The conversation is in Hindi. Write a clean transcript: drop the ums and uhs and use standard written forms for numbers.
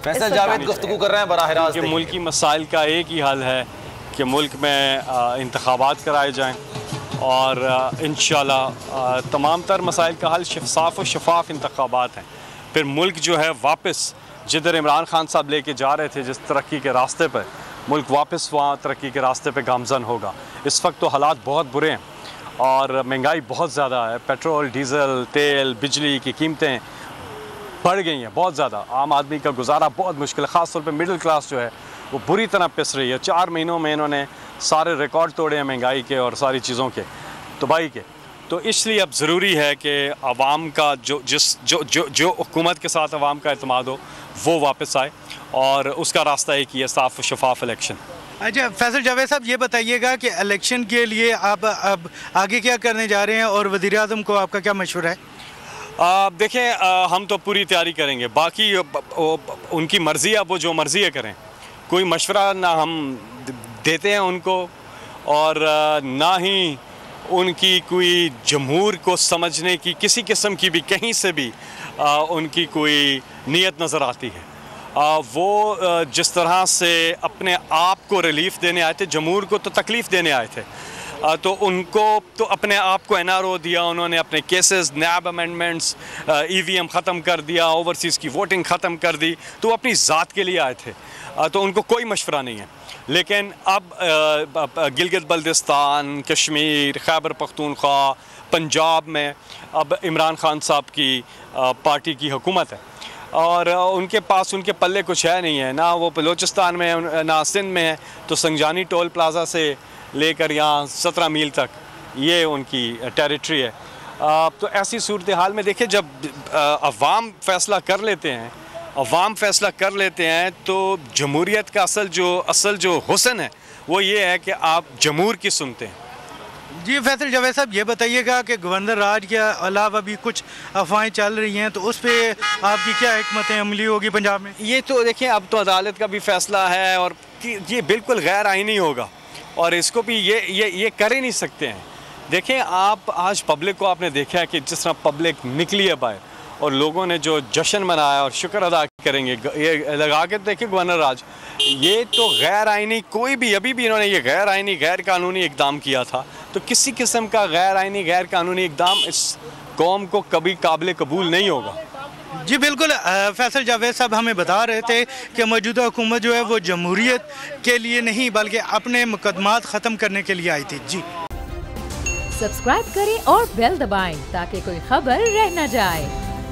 फैसल जावेद गुफ्तगू कर रहे हैं बराह रास्त। मुल्की मसाइल का एक ही हल है कि मुल्क में इंतखाबात कराए जाएँ और इंशाअल्लाह तमाम तर मसाइल का हल साफ़ और शफाफ इंतखाबात हैं। फिर मुल्क जो है वापस जिधर इमरान खान साहब लेके जा रहे थे, जिस तरक्की के रास्ते पर, मुल्क वापस वहाँ तरक्की के रास्ते पे गामजन होगा। इस वक्त तो हालात बहुत बुरे हैं और महंगाई बहुत ज़्यादा है। पेट्रोल, डीज़ल, तेल, बिजली की कीमतें बढ़ गई हैं बहुत ज़्यादा। आम आदमी का गुजारा बहुत मुश्किल है, ख़ास तौर पे मिडिल क्लास जो है वो बुरी तरह पिस रही है। 4 महीनों में इन्होंने सारे रिकॉर्ड तोड़े हैं महंगाई के और सारी चीज़ों के, तबाही के। तो इसलिए अब ज़रूरी है कि आवाम का जो हुकूमत के साथ आवाम का एतमाद हो वो वापस आए और उसका रास्ता एक ही है, साफ़ और शफाफ इलेक्शन। अच्छा फैसल जावेद साहब, ये बताइएगा कि इलेक्शन के लिए आप अब आगे क्या करने जा रहे हैं और वज़ीर आज़म को आपका क्या मशवरा है? देखें, हम तो पूरी तैयारी करेंगे, बाकी उनकी मर्ज़ी है, वो जो मर्ज़ी है करें। कोई मशवरा ना हम देते हैं उनको और ना ही उनकी कोई जमहूर को समझने की किसी किस्म की भी कहीं से भी उनकी कोई नीयत नज़र आती है। वो जिस तरह से अपने आप को रिलीफ देने आए थे, जमहूर को तो तकलीफ़ देने आए थे, तो उनको तो अपने आप को NRO दिया उन्होंने, अपने केसेस, नैब अमेंडमेंट्स, EVM ख़त्म कर दिया, ओवरसीज़ की वोटिंग ख़त्म कर दी, तो वो अपनी ज़ात के लिए आए थे, तो उनको कोई मशवरा नहीं है। लेकिन अब गिलगित बल्तिस्तान, कश्मीर, खैबर पख्तूनख्वा, पंजाब में अब इमरान खान साहब की पार्टी की हुकूमत है और उनके पास उनके पल्ले कुछ है नहीं है, ना वो बलूचिस्तान में है ना सिंध में है। तो संजानी टोल प्लाज़ा से लेकर यहाँ 17 मील तक ये उनकी टेरिटरी है। तो ऐसी सूरत हाल में देखिए, जब अवाम फ़ैसला कर लेते हैं तो जमहूरियत का असल जो हुस्न है वो ये है कि आप जमहूर की सुनते हैं। जी फैसल जावेद साहब, ये बताइएगा कि गवर्नर राज के अलावा भी कुछ अफवाहें चल रही हैं, तो उस पर आपकी क्या हिकमत अमली होगी पंजाब में? ये तो देखिए, अब तो अदालत का भी फ़ैसला है और ये बिल्कुल गैर आइनी होगा और इसको भी ये कर ही नहीं सकते हैं। देखें, आप आज पब्लिक को आपने देखा है कि जिस तरह पब्लिक निकली है बाहर और लोगों ने जो जश्न मनाया और शुक्र अदा करेंगे, ये लगा के देखिए गवर्नर राज, ये तो गैर आइनी कोई भी अभी भी इन्होंने ये गैर आइनी गैर कानूनी इकदाम किया था, तो किसी किस्म का गैर आइनी गैर कानूनी इकदाम इस कौम को कभी काबिल कबूल नहीं होगा। जी बिल्कुल, फैसल जावेद साहब हमें बता रहे थे कि मौजूदा हुकूमत जो है वो जमहूरियत के लिए नहीं बल्कि अपने मुकदमात ख़त्म करने के लिए आई थी। जी सब्सक्राइब करें और बेल दबाएं ताकि कोई खबर रह न जाए।